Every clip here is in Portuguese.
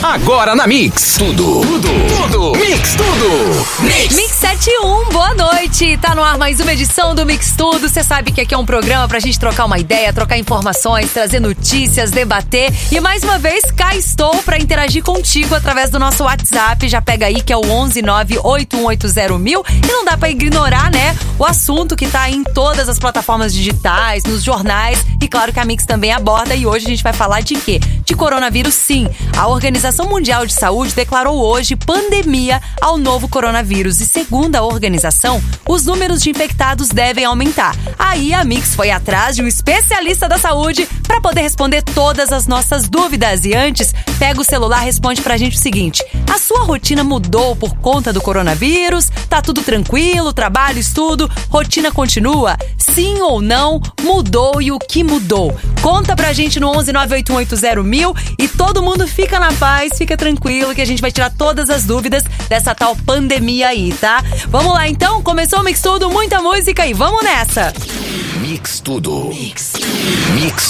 Agora na Mix. Tudo. Mix Tudo. Mix 71, boa noite. Tá no ar mais uma edição do Mix Tudo. Você sabe que aqui é um programa pra gente trocar uma ideia, trocar informações, trazer notícias, debater. E mais uma vez, cá estou pra interagir contigo através do nosso WhatsApp. Já pega aí que é o 11981801000. E não dá pra ignorar, né, o assunto que tá em todas as plataformas digitais, nos jornais. E claro que a Mix também aborda. E hoje a gente vai falar de quê? De coronavírus, sim. A Organização Mundial de Saúde declarou hoje pandemia ao novo coronavírus. E segundo a organização, os números de infectados devem aumentar. Aí a Mix foi atrás de um especialista da saúde para poder responder todas as nossas dúvidas. E antes, pega o celular e responde pra gente o seguinte: a sua rotina mudou por conta do coronavírus? Tá tudo tranquilo? Trabalho, estudo? Rotina continua? Sim ou não? Mudou e o que mudou? Conta pra gente no 11981801000 e todo mundo fica na paz, fica tranquilo que a gente vai tirar todas as dúvidas dessa tal pandemia aí, tá? Vamos lá então, começou o Mix Tudo, muita música e vamos nessa! Mix Tudo. Mix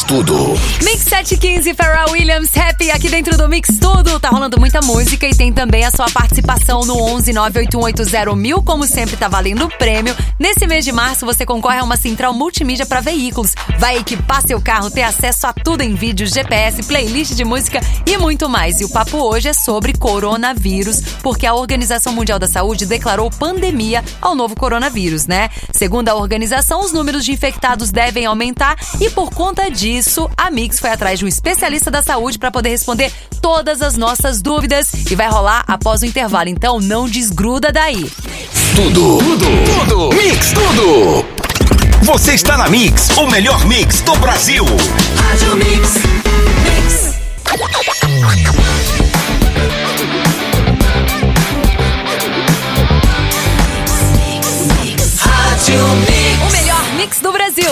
Tudo. Mix 715, Pharrell Williams, Happy aqui dentro do Mix Tudo. Tá rolando muita música e tem também a sua participação no 11981801000. Como sempre, tá valendo o prêmio. Nesse mês de março, você concorre a uma central multimídia para veículos. Vai equipar seu carro, ter acesso a tudo em vídeos, GPS, playlist de música e muito mais. E o papo hoje é sobre coronavírus, porque a Organização Mundial da Saúde declarou pandemia ao novo coronavírus, né? Segundo a organização, os números de infectados devem aumentar e por conta disso, a Mix foi atrás de um especialista da saúde para poder responder todas as nossas dúvidas e vai rolar após o intervalo, então não desgruda daí. Tudo. Mix Tudo. Você está na Mix, o melhor mix do Brasil. Rádio Mix. Rádio Mix. O melhor mix do Brasil.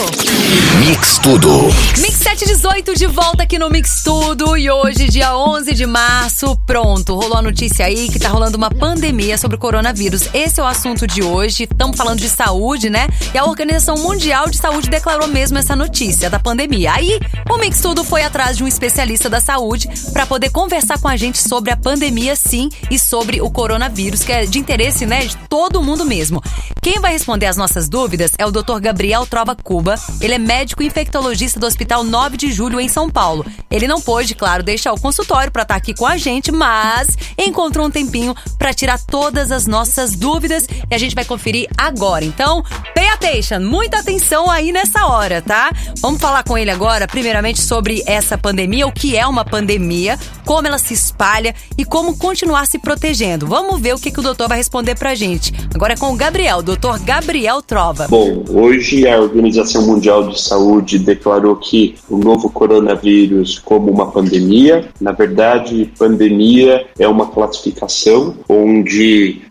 Mix Tudo. Mix 718 de volta aqui no Mix Tudo e hoje, dia 11 de março, pronto, rolou a notícia aí que tá rolando uma pandemia sobre o coronavírus. Esse é o assunto de hoje, estamos falando de saúde, né? E a Organização Mundial de Saúde declarou mesmo essa notícia da pandemia. Aí, o Mix Tudo foi atrás de um especialista da saúde para poder conversar com a gente sobre a pandemia, sim, e sobre o coronavírus, que é de interesse, né, de todo mundo mesmo. Quem vai responder as nossas dúvidas é o Dr. Gabriel Trova Cuba. Ele é médico infectologista do Hospital 9 de Julho, em São Paulo. Ele não pôde, claro, deixar o consultório para estar aqui com a gente, mas encontrou um tempinho para tirar todas as nossas dúvidas e a gente vai conferir agora. Então, pay attention, muita atenção aí nessa hora, tá? Vamos falar com ele agora, primeiramente, sobre essa pandemia, o que é uma pandemia, como ela se espalha e como continuar se protegendo. Vamos ver o que o doutor vai responder pra gente. Agora é com o Gabriel, doutor Gabriel Trova. Bom, hoje a Organização Mundial de Saúde declarou que o novo coronavírus como uma pandemia. Na verdade, pandemia é uma classificação onde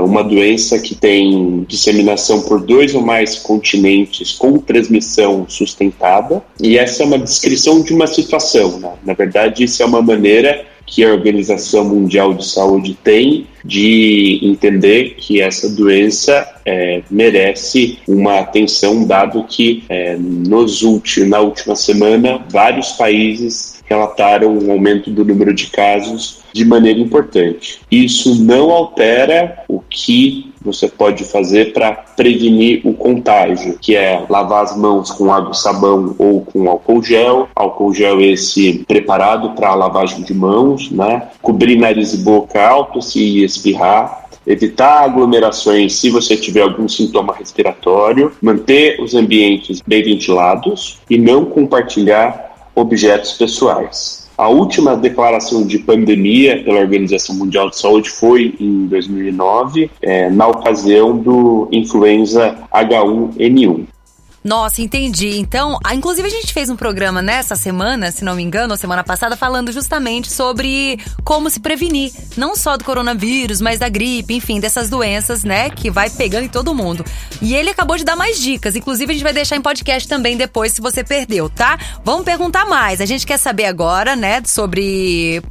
uma doença que tem disseminação por 2 ou mais continentes com transmissão sustentada. E essa é uma descrição de uma situação, né? Na verdade, isso é uma maneira que a Organização Mundial de Saúde tem de entender que essa doença merece uma atenção, dado que na última semana vários países relataram um aumento do número de casos de maneira importante. Isso não altera o que você pode fazer para prevenir o contágio, que é lavar as mãos com água e sabão ou com álcool gel. Álcool gel esse preparado para a lavagem de mãos, né? Cobrir nariz e boca ao tossir e espirrar. Evitar aglomerações se você tiver algum sintoma respiratório. Manter os ambientes bem ventilados e não compartilhar objetos pessoais. A última declaração de pandemia pela Organização Mundial de Saúde foi em 2009, na ocasião do influenza H1N1. Nossa, entendi. Então, inclusive a gente fez um programa nessa semana, se não me engano, ou semana passada, falando justamente sobre como se prevenir, não só do coronavírus, mas da gripe, enfim, dessas doenças, né, que vai pegando em todo mundo. E ele acabou de dar mais dicas, inclusive a gente vai deixar em podcast também depois, se você perdeu, tá? Vamos perguntar mais. A gente quer saber agora, né, sobre...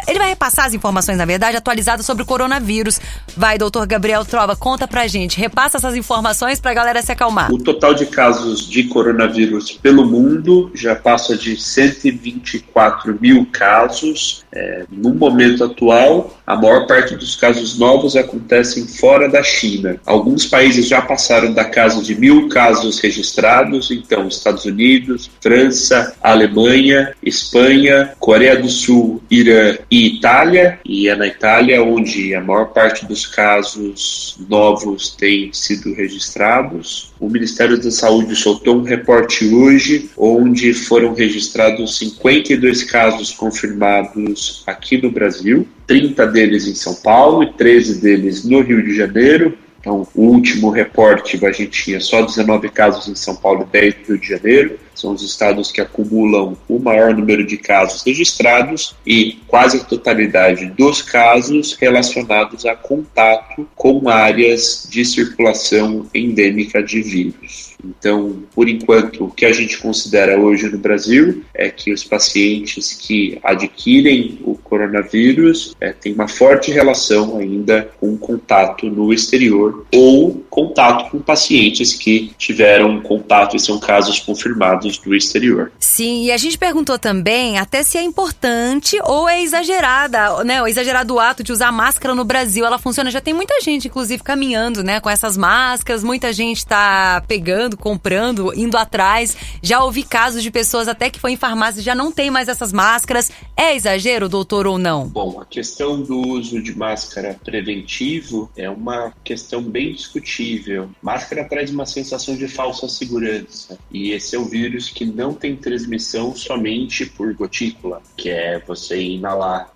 ele vai repassar as informações, na verdade, atualizadas sobre o coronavírus. Vai, doutor Gabriel Trova, conta pra gente, repassa essas informações pra galera se acalmar. O total de casos de coronavírus pelo mundo já passa de 124 mil casos. No momento atual, a maior parte dos casos novos acontecem fora da China. Alguns países já passaram da casa de 1.000 casos registrados, então Estados Unidos, França, Alemanha, Espanha, Coreia do Sul, Irã e Itália, e é na Itália onde a maior parte dos casos novos têm sido registrados. O Ministério da Saúde soltou um reporte hoje, onde foram registrados 52 casos confirmados aqui no Brasil, 30 deles em São Paulo e 13 deles no Rio de Janeiro. Então, o último reporte, a gente tinha só 19 casos em São Paulo e 10 no Rio de Janeiro. São os estados que acumulam o maior número de casos registrados e quase a totalidade dos casos relacionados a contato com áreas de circulação endêmica de vírus. Então, por enquanto, o que a gente considera hoje no Brasil é que os pacientes que adquirem o coronavírus têm uma forte relação ainda com contato no exterior ou contato com pacientes que tiveram contato e são casos confirmados do exterior. Sim, e a gente perguntou também até se é importante ou é exagerada, né? O exagerado ato de usar máscara no Brasil. Ela funciona, já tem muita gente, inclusive, caminhando, né, com essas máscaras, muita gente está pegando, comprando, indo atrás. Já ouvi casos de pessoas até que foi em farmácia e já não tem mais essas máscaras. É exagero, doutor, ou não? Bom, a questão do uso de máscara preventivo é uma questão bem discutível. Máscara traz uma sensação de falsa segurança e esse é o vírus que não tem transmissão somente por gotícula, que é você inalar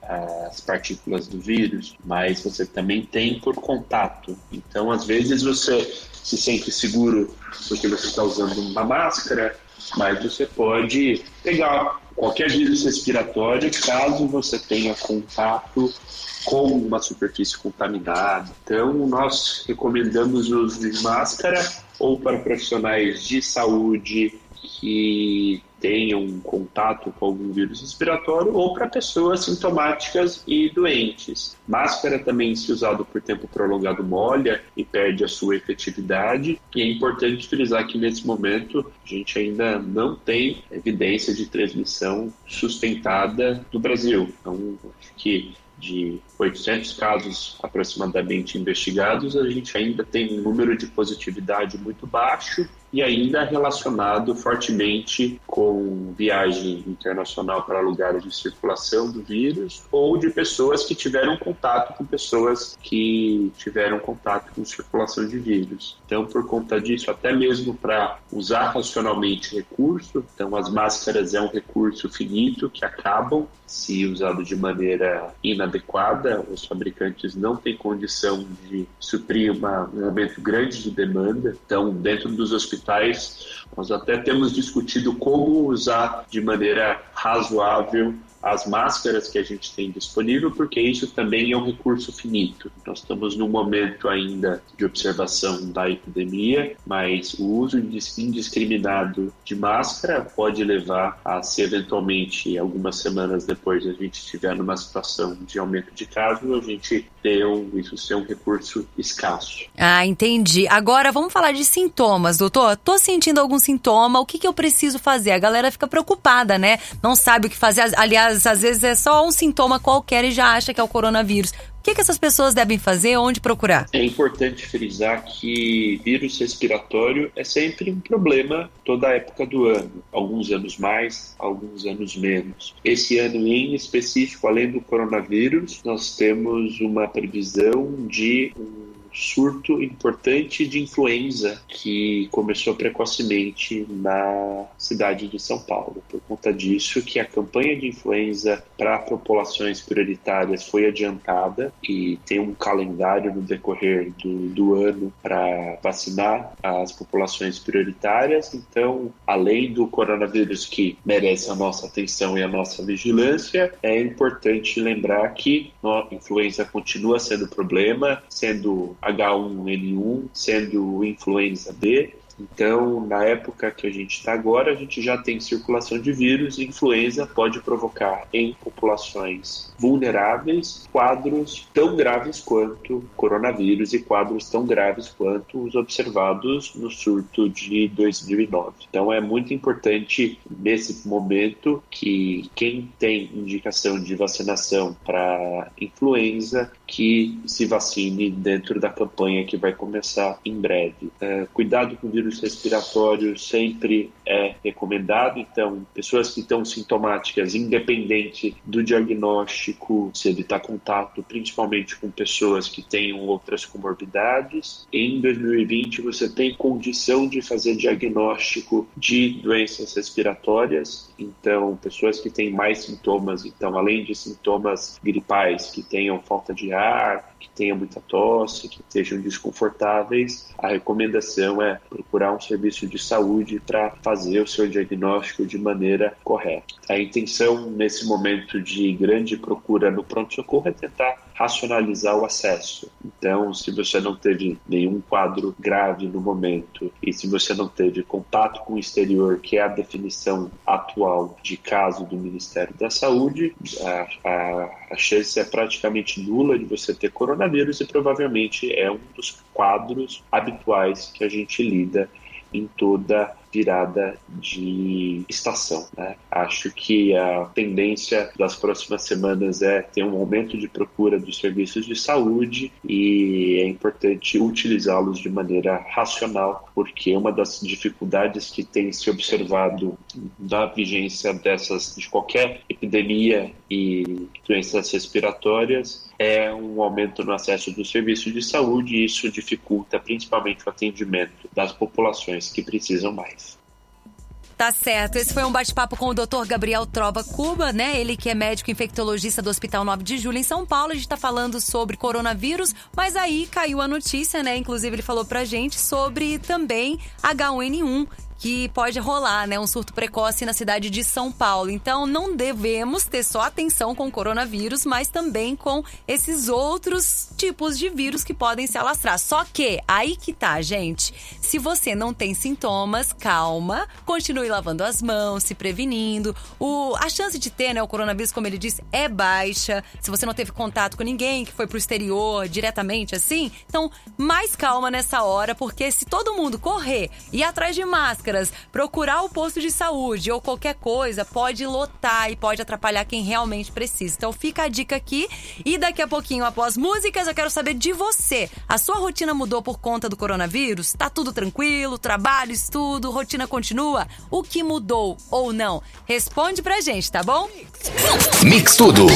as partículas do vírus, mas você também tem por contato. Então, às vezes, você se sente seguro porque você está usando uma máscara, mas você pode pegar qualquer vírus respiratório caso você tenha contato com uma superfície contaminada. Então, nós recomendamos o uso de máscara ou para profissionais de saúde que tenham contato com algum vírus respiratório ou para pessoas sintomáticas e doentes. Máscara também, se usado por tempo prolongado, molha e perde a sua efetividade. E é importante frisar que nesse momento a gente ainda não tem evidência de transmissão sustentada no Brasil. Então, acho que de 800 casos aproximadamente investigados, a gente ainda tem um número de positividade muito baixo e ainda relacionado fortemente com viagem internacional para lugares de circulação do vírus ou de pessoas que tiveram contato com pessoas que tiveram contato com circulação de vírus. Então, por conta disso, até mesmo para usar racionalmente recurso, então as máscaras é um recurso finito que acabam se usado de maneira inadequada. Os fabricantes não têm condição de suprir um aumento grande de demanda. Então, dentro dos hospitais, nós até temos discutido como usar de maneira razoável as máscaras que a gente tem disponível, porque isso também é um recurso finito. Nós estamos num momento ainda de observação da epidemia, mas o uso indiscriminado de máscara pode levar a, se eventualmente algumas semanas depois a gente estiver numa situação de aumento de casos, a gente ter isso ser um recurso escasso. Ah, entendi. Agora vamos falar de sintomas, doutor. Tô sentindo algum sintoma, o que eu preciso fazer? A galera fica preocupada, né? Não sabe o que fazer. Aliás, às vezes é só um sintoma qualquer e já acha que é o coronavírus. O que essas pessoas devem fazer? Onde procurar? É importante frisar que vírus respiratório é sempre um problema toda a época do ano. Alguns anos mais, alguns anos menos. Esse ano em específico, além do coronavírus, nós temos uma previsão de surto importante de influenza que começou precocemente na cidade de São Paulo. Por conta disso que a campanha de influenza para populações prioritárias foi adiantada e tem um calendário no decorrer do ano para vacinar as populações prioritárias. Então, além do coronavírus que merece a nossa atenção e a nossa vigilância, é importante lembrar que a influenza continua sendo problema, sendo H1N1, sendo influenza B, Então, na época que a gente está agora, a gente já tem circulação de vírus e influenza pode provocar em populações vulneráveis quadros tão graves quanto coronavírus e quadros tão graves quanto os observados no surto de 2009. Então, é muito importante nesse momento que quem tem indicação de vacinação para influenza que se vacine dentro da campanha que vai começar em breve. Cuidado com vírus respiratório sempre é recomendado, então pessoas que estão sintomáticas, independente do diagnóstico, se ele está em contato principalmente com pessoas que tenham outras comorbidades. Em 2020 você tem condição de fazer diagnóstico de doenças respiratórias, então pessoas que têm mais sintomas, então além de sintomas gripais, que tenham falta de ar, que tenham muita tosse, que estejam desconfortáveis, a recomendação é procurar um serviço de saúde para fazer o seu diagnóstico de maneira correta. A intenção nesse momento de grande procura no pronto-socorro é tentar racionalizar o acesso. Então, se você não teve nenhum quadro grave no momento e se você não teve contato com o exterior, que é a definição atual de caso do Ministério da Saúde, a chance é praticamente nula de você ter coronavírus e provavelmente é um dos quadros habituais que a gente lida em toda virada de estação, né? Acho que a tendência das próximas semanas é ter um aumento de procura dos serviços de saúde e é importante utilizá-los de maneira racional, porque uma das dificuldades que tem se observado na vigência de qualquer epidemia e doenças respiratórias é um aumento no acesso do serviço de saúde e isso dificulta principalmente o atendimento das populações que precisam mais. Tá certo, esse foi um bate-papo com o Dr. Gabriel Trova Cuba, né? Ele que é médico infectologista do Hospital 9 de Julho em São Paulo. A gente tá falando sobre coronavírus, mas aí caiu a notícia, né? Inclusive ele falou pra gente sobre também H1N1, que pode rolar, né, um surto precoce na cidade de São Paulo. Então, não devemos ter só atenção com o coronavírus, mas também com esses outros tipos de vírus que podem se alastrar. Só que, aí que tá, gente. Se você não tem sintomas, calma, continue lavando as mãos, se prevenindo. A chance de ter, né, o coronavírus, como ele disse, é baixa. Se você não teve contato com ninguém que foi pro exterior diretamente assim, então, mais calma nessa hora, porque se todo mundo correr e ir atrás de máscara, procurar o posto de saúde ou qualquer coisa, pode lotar e pode atrapalhar quem realmente precisa. Então fica a dica aqui e daqui a pouquinho, após músicas, eu quero saber de você. A sua rotina mudou por conta do coronavírus? Tá tudo tranquilo? Trabalho, estudo, rotina continua? O que mudou ou não? Responde pra gente, tá bom? Mix Tudo.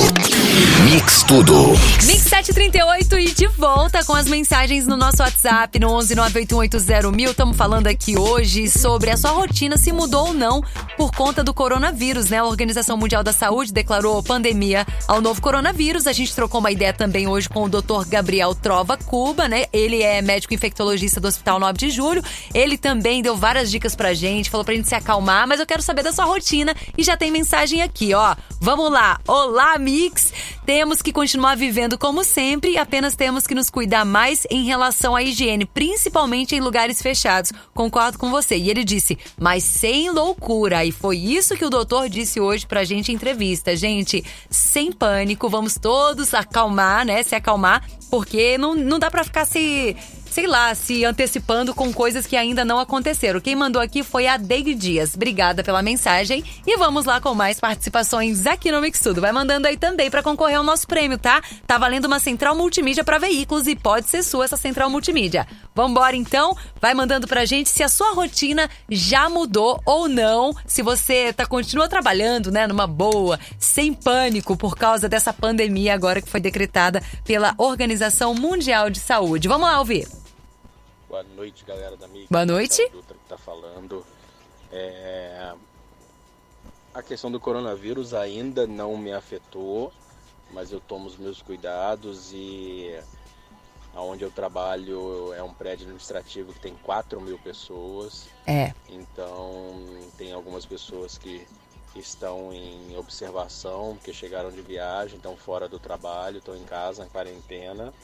Mix Tudo. Mix 738 e de volta com as mensagens no nosso WhatsApp no 11981801000. Estamos falando aqui hoje sobre a sua rotina, se mudou ou não por conta do coronavírus, né? A Organização Mundial da Saúde declarou pandemia ao novo coronavírus. A gente trocou uma ideia também hoje com o Dr. Gabriel Trova Cuba, né? Ele é médico infectologista do Hospital 9 de Julho. Ele também deu várias dicas pra gente, falou pra gente se acalmar, mas eu quero saber da sua rotina e já tem mensagem aqui, ó. Vamos lá. Olá, Mix! Temos que continuar vivendo como sempre, apenas temos que nos cuidar mais em relação à higiene, principalmente em lugares fechados. Concordo com você. E ele disse, mas sem loucura. E foi isso que o doutor disse hoje pra gente em entrevista. Gente, sem pânico, vamos todos acalmar, né? Se acalmar, porque não dá pra ficar se antecipando com coisas que ainda não aconteceram. Quem mandou aqui foi a Deide Dias. Obrigada pela mensagem. E vamos lá com mais participações aqui no Mix Tudo. Vai mandando aí também pra concorrer ao nosso prêmio, tá? Tá valendo uma central multimídia pra veículos e pode ser sua essa central multimídia. Vambora então? Vai mandando pra gente se a sua rotina já mudou ou não. Se você continua trabalhando, né, numa boa, sem pânico por causa dessa pandemia agora que foi decretada pela Organização Mundial de Saúde. Vamos lá ouvir. Boa noite, galera da Mix. Boa noite. É o Dutra que tá falando. A questão do coronavírus ainda não me afetou, mas eu tomo os meus cuidados e onde eu trabalho é um prédio administrativo que tem 4.000 pessoas. Então tem algumas pessoas que estão em observação, que chegaram de viagem, estão fora do trabalho, estão em casa, em quarentena.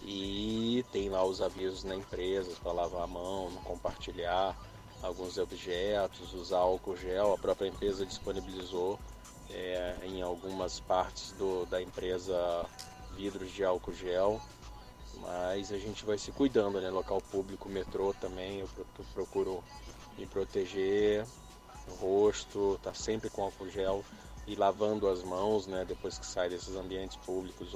E tem lá os avisos na empresa para lavar a mão, não compartilhar alguns objetos, usar álcool gel. A própria empresa disponibilizou em algumas partes da empresa vidros de álcool gel. Mas a gente vai se cuidando, né? Local público, metrô também, eu procuro me proteger, o rosto, tá sempre com álcool gel e lavando as mãos, né? Depois que sai desses ambientes públicos